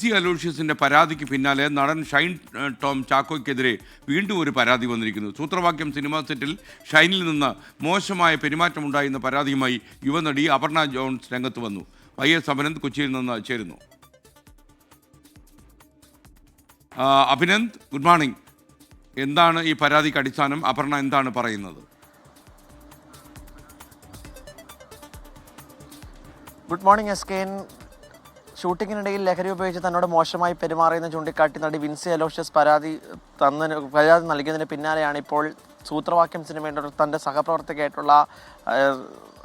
C അലോഷ്യസിന്റെ പരാതിക്ക് പിന്നാലെ നടൻ ഷൈൻ ടോം ചാക്കോയ്ക്കെതിരെ വീണ്ടും ഒരു പരാതി വന്നിരിക്കുന്നു. സൂത്രവാക്യം സിനിമാ സെറ്റിൽ ഷൈനിൽ നിന്ന് മോശമായ പെരുമാറ്റമുണ്ടായെന്ന പരാതിയുമായി യുവനടി അപർണ ജോൺസ് രംഗത്ത് വന്നു. YS അഭിനന്ദ് കൊച്ചിയിൽ നിന്ന് ചേരുന്നു. Abhinand, good morning. എന്താണ് ഈ പരാതിക്ക് അടിസ്ഥാനം? അപർണ എന്താണ് പറയുന്നത്? Good morning എസ്കെൻ. ഷൂട്ടിങ്ങിനിടയിൽ ലഹരി ഉപയോഗിച്ച് തന്നോട് മോശമായി പെരുമാറിയെന്ന് ചൂണ്ടിക്കാട്ടി നടി വിൻസി അലോഷ്യസ് പരാതി നൽകിയതിന് പിന്നാലെയാണ് ഇപ്പോൾ സൂത്രവാക്യം സിനിമയുടെ തൻ്റെ സഹപ്രവർത്തകയായിട്ടുള്ള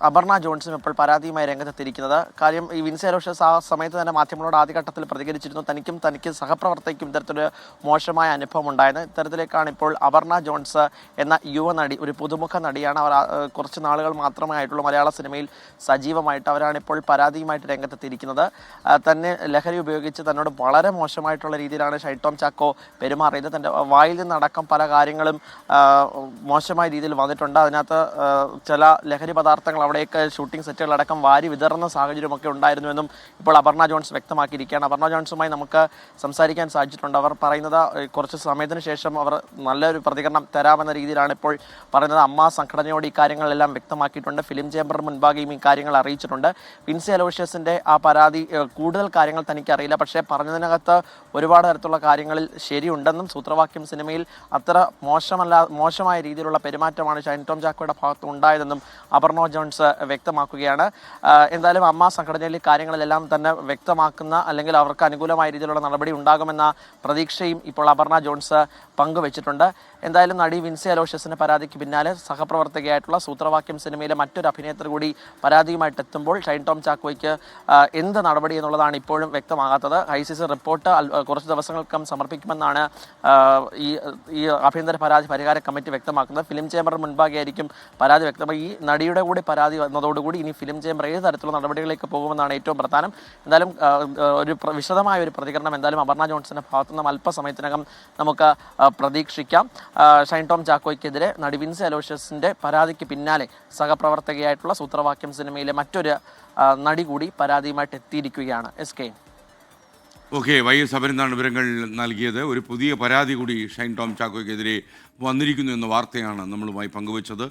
അപർണ ജോൺസും ഇപ്പോൾ പരാതിയുമായി രംഗത്തെത്തിയിരിക്കുന്നത്. കാര്യം, ഈ വിൻസി അലോഷ്യസ് ആ സമയത്ത് തന്നെ മാധ്യമങ്ങളോട് ആദ്യഘട്ടത്തിൽ പ്രതികരിച്ചിരുന്നു. തനിക്ക് സഹപ്രവർത്തകയ്ക്കും ഇത്തരത്തിലൊരു മോശമായ അനുഭവം ഉണ്ടായത്. ഇത്തരത്തിലേക്കാണ് ഇപ്പോൾ അപർണ ജോൺസ് എന്ന യുവനടി, ഒരു പുതുമുഖ നടിയാണ്. അവർ കുറച്ച് നാളുകൾ മാത്രമേ ആയിട്ടുള്ളൂ മലയാള സിനിമയിൽ സജീവമായിട്ട്. അവരാണ് ഇപ്പോൾ പരാതിയുമായിട്ട് രംഗത്തെത്തിയിരിക്കുന്നത്. തന്നെ ലഹരി ഉപയോഗിച്ച് തന്നോട് വളരെ മോശമായിട്ടുള്ള രീതിയിലാണ് ഷൈൻ ടോം ചാക്കോ പെരുമാറിയത്. തൻ്റെ വായിൽ നിന്നടക്കം പല കാര്യങ്ങളും മോശമായ രീതിയിൽ വന്നിട്ടുണ്ട്. അതിനകത്ത് ചില ലഹരി പദാർത്ഥങ്ങൾ അവിടെയൊക്കെ ഷൂട്ടിംഗ് സെറ്റുകളടക്കം വാരി വിതറുന്ന സാഹചര്യമൊക്കെ ഉണ്ടായിരുന്നുവെന്നും ഇപ്പോൾ അപർണ ജോൺസ് വ്യക്തമാക്കിയിരിക്കുകയാണ്. അപർണ ജോൺസുമായി നമുക്ക് സംസാരിക്കാൻ സാധിച്ചിട്ടുണ്ട്. അവർ പറയുന്നത് കുറച്ച് സമയത്തിന് ശേഷം അവർ നല്ലൊരു പ്രതികരണം തരാമെന്ന രീതിയിലാണ് ഇപ്പോൾ പറയുന്നത്. അമ്മ സംഘടനയോട് ഈ കാര്യങ്ങളെല്ലാം വ്യക്തമാക്കിയിട്ടുണ്ട്. ഫിലിം ചേംബർ മുൻപാകെയും ഈ കാര്യങ്ങൾ അറിയിച്ചിട്ടുണ്ട്. വിൻസി അലോഷ്യസിൻ്റെ ആ പരാതി കൂടുതൽ കാര്യങ്ങൾ തനിക്കറിയില്ല, പക്ഷേ പറഞ്ഞതിനകത്ത് ഒരുപാട് തരത്തിലുള്ള കാര്യങ്ങളിൽ ശരിയുണ്ടെന്നും സൂത്രവാക്യം സിനിമയിൽ അത്ര മോശമായ രീതിയിലുള്ള പെരുമാറ്റമാണ് ഷൈൻ ടോം ചാക്കോയുടെ ഭാഗത്ത് ഉണ്ടായതെന്നും അപർണ ജോൺസ് വ്യക്തമാക്കുകയാണ്. എന്തായാലും അമ്മ സംഘടനയിൽ കാര്യങ്ങളിലെല്ലാം തന്നെ വ്യക്തമാക്കുന്ന, അല്ലെങ്കിൽ അവർക്ക് അനുകൂലമായ രീതിയിലുള്ള നടപടി ഉണ്ടാകുമെന്ന പ്രതീക്ഷയും ഇപ്പോൾ അപർണ ജോൺസ് പങ്കുവച്ചിട്ടുണ്ട്. എന്തായാലും നടി വിൻസി അലോഷ്യസിന്റെ പരാതിക്ക് പിന്നാലെ സഹപ്രവർത്തകയായിട്ടുള്ള സൂത്രവാക്യം സിനിമയിലെ മറ്റൊരു അഭിനേത്രി കൂടി പരാതിയുമായിട്ട് എത്തുമ്പോൾ ഷൈൻ ടോം ചാക്കോയ്ക്ക് എന്ത് നടപടി എന്നുള്ളതാണ് ഇപ്പോഴും വ്യക്തമാകാത്തത്. ICC റിപ്പോർട്ട് കുറച്ച് ദിവസങ്ങൾക്കകം സമർപ്പിക്കുമെന്നാണ് ഈ ആഭ്യന്തര പരാതി പരിഹാര കമ്മിറ്റി വ്യക്തമാക്കുന്നത്. ഫിലിം ചേംബർ മുൻപാകെയായിരിക്കും പരാതി വ്യക്തമായി. ഈ നടിയുടെ കൂടി പരാതി വന്നതോടുകൂടി ഇനി ഫിലിം ചേംബർ ഏത് തരത്തിലുള്ള നടപടികളിലേക്ക് പോകുമെന്നാണ് ഏറ്റവും പ്രധാനം. എന്തായാലും ഒരു വിശദമായ ഒരു പ്രതികരണം എന്തായാലും അപർണ ജോൺസിന്റെ ഭാഗത്തുനിന്ന് അല്പസമയത്തിനകം നമുക്ക് പ്രതീക്ഷിക്കാം. ഷൈൻ ടോം ചാക്കോയ്ക്കെതിരെ നടി വിൻസി അലോഷ്യസിന്റെ പരാതിക്ക് പിന്നാലെ സഹപ്രവർത്തകയായിട്ടുള്ള സൂത്രവാക്യം സിനിമയിലെ മറ്റൊരു നടി കൂടി പരാതിയുമായിട്ട് എത്തിയിരിക്കുകയാണ്. SK. ഓക്കെ, YS അഭിനന്ദാണ് വിവരങ്ങൾ നൽകിയത്. ഒരു പുതിയ പരാതി കൂടി ഷൈൻ ടോം ചാക്കോയ്ക്കെതിരെ വന്നിരിക്കുന്നു എന്ന വാർത്തയാണ് നമ്മളുമായി പങ്കുവച്ചത്.